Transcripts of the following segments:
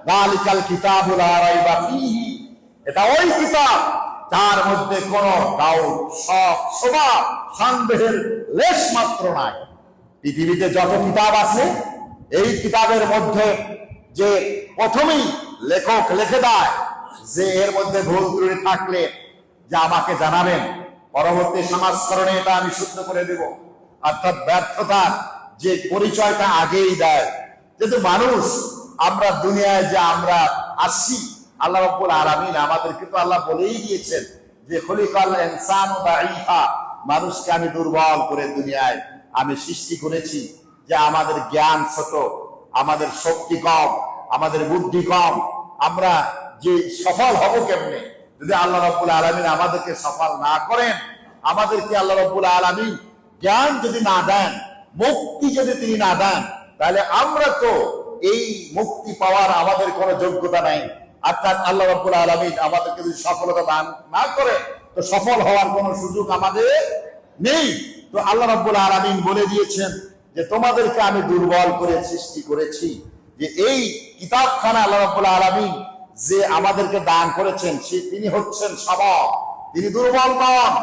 যালিকাল কিতাবু লা রাইবা ফীহি, এটা ওই কিতাব যার মধ্যে কোনো ডাউট, শোভা, সন্দেহের লেশ মাত্র নাই। পৃথিবীতে যত কিতাব আছে, এই কিতাবের মধ্যে যে প্রথমেই লেখক লিখে দেয় যে এর মধ্যে ভুল ত্রুটি থাকলে যা আমাকে জানাবেন, পরবর্তী সংস্করণে এটা আমি শুদ্ধ করে দেব। অর্থাৎ ব্যর্থতার যে পরিচয়টা আগেই দেয়। যেহেতু মানুষ, আমরা দুনিয়ায় যে আমরা আসি, আল্লাহ রাব্বুল আলামিন আমাদেরকে তো আল্লাহ বলেই দিয়েছেন যে খলিকাল ইনসানু দাঈফা, মানুষকে আমি দুর্বল করে দুনিয়ায় আমি সৃষ্টি করেছি, যে আমাদের জ্ঞান ছোট, আমাদের শক্তি কম, আমাদের বুদ্ধি কম, আমরা যে সফল হব কেমনে যদি আল্লাহ রাব্বুল আলামিন আমাদেরকে সফল না করেন, আমাদেরকে আল্লাহ রাব্বুল আলামিন জ্ঞান যদি না দেন, মুক্তি যদি তিনি না দেন, তাহলে আমরা তো এই মুক্তি পাওয়ার আমাদের কোনো যোগ্যতা নাই। অর্থাৎ আল্লাহ রাব্বুল আলামিন আমাদেরকে যদি সফলতা দান না করে, তো সফল হওয়ার কোনো সুযোগ আমাদের নেই। তো আল্লাহ রাব্বুল আলামিন বলে দিয়েছেন যে তোমাদেরকে আমি দুর্বল করে সৃষ্টি করেছি। যে এই কিতাবখানা আল্লাহ রাব্বুল আলামিন যে আমাদেরকে দান করেছেন, তিনি হচ্ছেন সবল, তিনি দুর্বল নন।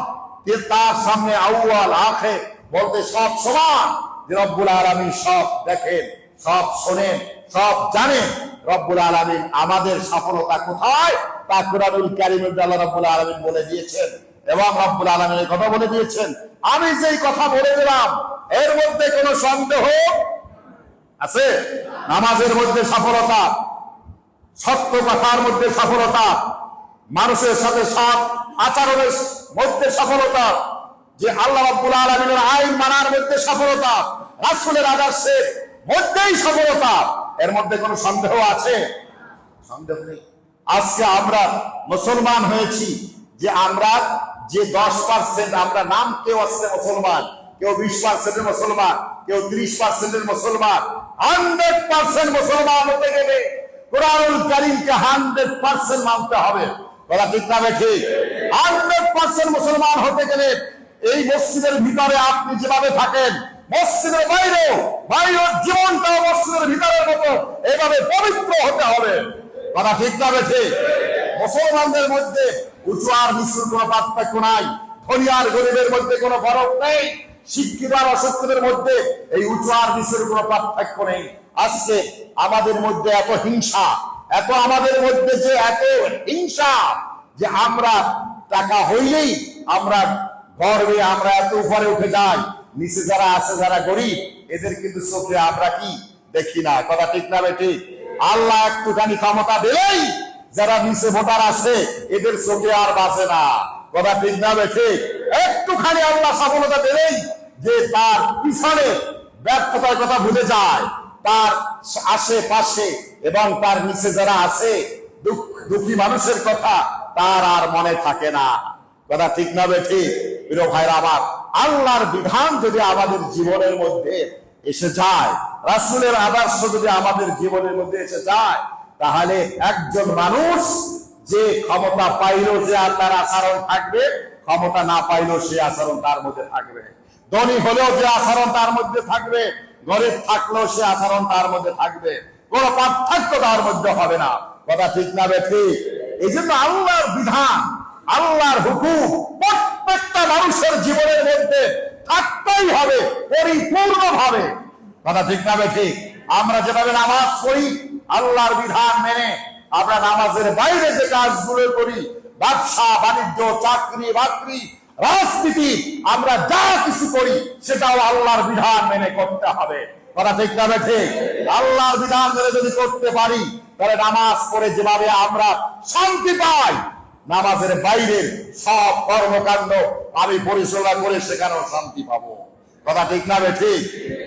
তার সামনে আউয়াল আখির বলতে সব সমান। যে রব্বুল আলামিন সব দেখেন, সব শোনেন, সব জানেন। রব্বুল আলামিন আমাদের সফলতা কোথায় তা কুরআনুল কারীমে আল্লাহ রাব্বুল আলামিন বলে দিয়েছেন। এবং রব্বুল আলামিন এই কথা বলে দিয়েছেন, আমি যেই কথা বলে দিলাম এর মধ্যে কোনো সন্দেহ আছে? নামাজের মধ্যে সফলতা, সত্য কথার মধ্যে সফলতা, মানুষের সাথে সৎ আচরণের মধ্যে সফলতা, যে আল্লাহ রাব্বুল আলামিনের আইন মানার মধ্যে সফলতা, রাসূলের আদর্শের মধ্যেই সফলতা। এর মধ্যে কোনো সন্দেহ আছে? সন্দেহ নেই। আজকে আমরা মুসলমান হয়েছি, যে আমরা যে 10% আমরা নাম, কেউ আছে মুসলমান, কেউ 20% মুসলমান, কেউ 30% মুসলমান। 100% মুসলমান হতে গেলে কুরআনুল কারীমকে 100% মানতে হবে। বলা ঠিক না ঠিক? 100% মুসলমান হতে গেলে এই মসজিদের ভিতরে আপনি যেভাবে থাকেন, মসজিদের বাইরেও, বাইরের জীবনটাও মসজিদের ভিতরের মতো এইভাবে পবিত্র হতে হবে। কথা ঠিক না ঠিক? মুসলমানদের মধ্যে উঁচু আর নিচুর কোনো পার্থক্য নাই, ধনী আর গরিবের মধ্যে কোনো ফরক নেই, শিক্ষিত আর অশিক্ষিতের মধ্যে এই উঁচু আর নিচুর কোনো পার্থক্য নেই। আজকে আমাদের মধ্যে এত হিংসা, এত আমাদের মধ্যে যে এত হিংসা, যে আমরা টাকা হইলেই আমরা গর্বে আমরা এত উপরে উঠে যাই, নিচে যারা আছে, যারা গরিব, এদের কিন্তু চোখে আমরা কি দেখি না। কথা ঠিক না ঠিক? আল্লাহ একটুখানি ক্ষমতা দিলেই যারা নিচে ভোটার আছে এদের চোখে আর বাঁচে না। কথা ঠিক না ঠিক? একটুখানি আল্লাহ সফলতা দিলেই যে তার পিছনে ব্যর্থতার কথা ভুলে যায়, তার আশেপাশে এবং তার নিচে যারা আছে দুঃখী মানুষের কথা তার আর মনে থাকে না। কথা ঠিক না ঠিক? প্রিয় ভাইরা আমার, আল্লাহর বিধান যদি আমাদের জীবনের মধ্যে এসে যায়, রাসূলের আদর্শ যদি আমাদের জীবনের মধ্যে এসে যায়, তাহলে একজন মানুষ যে ক্ষমতা পাইলো যে তার আচরণ থাকবে, ক্ষমতা না পাইলো সে আচরণ তার মধ্যে থাকবে। ধনী হলেও যে আচরণ তার মধ্যে থাকবে, গরিব থাকলেও সে আচরণ তার মধ্যে থাকবে, কোন পার্থক্য তার মধ্যে হবে না। কথা ঠিক না ঠিক? এই জন্য আল্লাহর বিধান, আল্লাহর হুকুম প্রত্যেকটা মানুষের জীবনের মধ্যে থাকতেই হবে পরিপূর্ণ ভাবে। কথা ঠিক না ঠিক? আমরা যেভাবে নামাজ পড়ি আল্লাহর বিধান মেনে, আমরা নামাজের বাইরে যে কাজগুলো করি, ব্যবসা বাণিজ্য, চাকরি বাকরি, রাজনীতি, আমরা যা কিছু করি সেটাও আল্লাহর বিধান মেনে করতে হবে। কথা ঠিক না ঠিক? আল্লাহর বিধান মেনে যদি করতে পারি, তাহলে নামাজ পড়ে যেভাবে আমরা শান্তি পাই, নামাজের বাইরের সব কর্মকাণ্ড আমি পরিচালনা করে সেখানেও শান্তি পাবো। কথা ঠিক না ঠিক?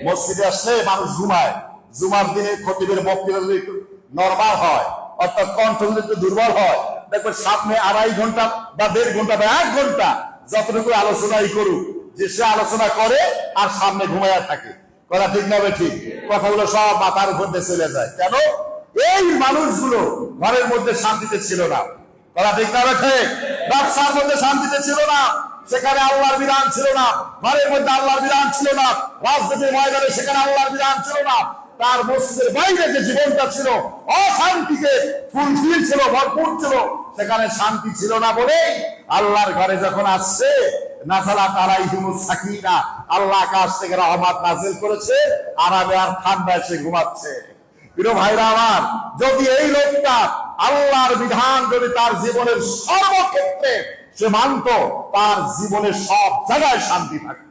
মসজিদে আসলে মানুষ ঘুমায়, জুমার দিনে খতিবের বক্তব্য যদি একটু নরমাল হয়, অর্থাৎ কণ্ঠ যদি একটু দুর্বল হয়, দেখবেন সামনে 2.5 ঘন্টা বা 1.5 ঘন্টা বা 1 ঘন্টা যতটুকু আলোচনাই করুক, যে সে আলোচনা করে আর সামনে ঘুমাইয়া থাকে। কথা ঠিক না ঠিক? কথাগুলো সব মাথার উপর দিয়ে চলে যায়। কেন? এই মানুষগুলো ঘরের মধ্যে শান্তিতে ছিল না। কথা ঠিক না ঠিক? ব্যবসার মধ্যে শান্তিতে ছিল না, সেখানে আল্লাহর বিধান ছিল না। ঘরের মধ্যে আল্লাহর বিধান ছিল না। রাজনীতির ময়দানে সেখানে আল্লাহর বিধান ছিল না। তার মস্তিষ্কের বাইরে যে জীবনটা ছিল অশান্তিতে ফুলফিল ছিল, ভরপুর ছিল, সেখানে শান্তি ছিল না বলে আল্লাহর ঘরে যখন আসছে নাযালাত আলাইহিমুস সাকিনা, আল্লাহ আকাশ থেকে রহমত নাযিল করেছে, আরামে আর ঠান্ডায় সে ঘুমাচ্ছে। প্রিয় ভাইরা আমার, যদি এই লোকটা আল্লাহর বিধান যদি তার জীবনের সর্বক্ষেত্রে সে মানত, তার জীবনের সব জায়গায় শান্তি থাকত।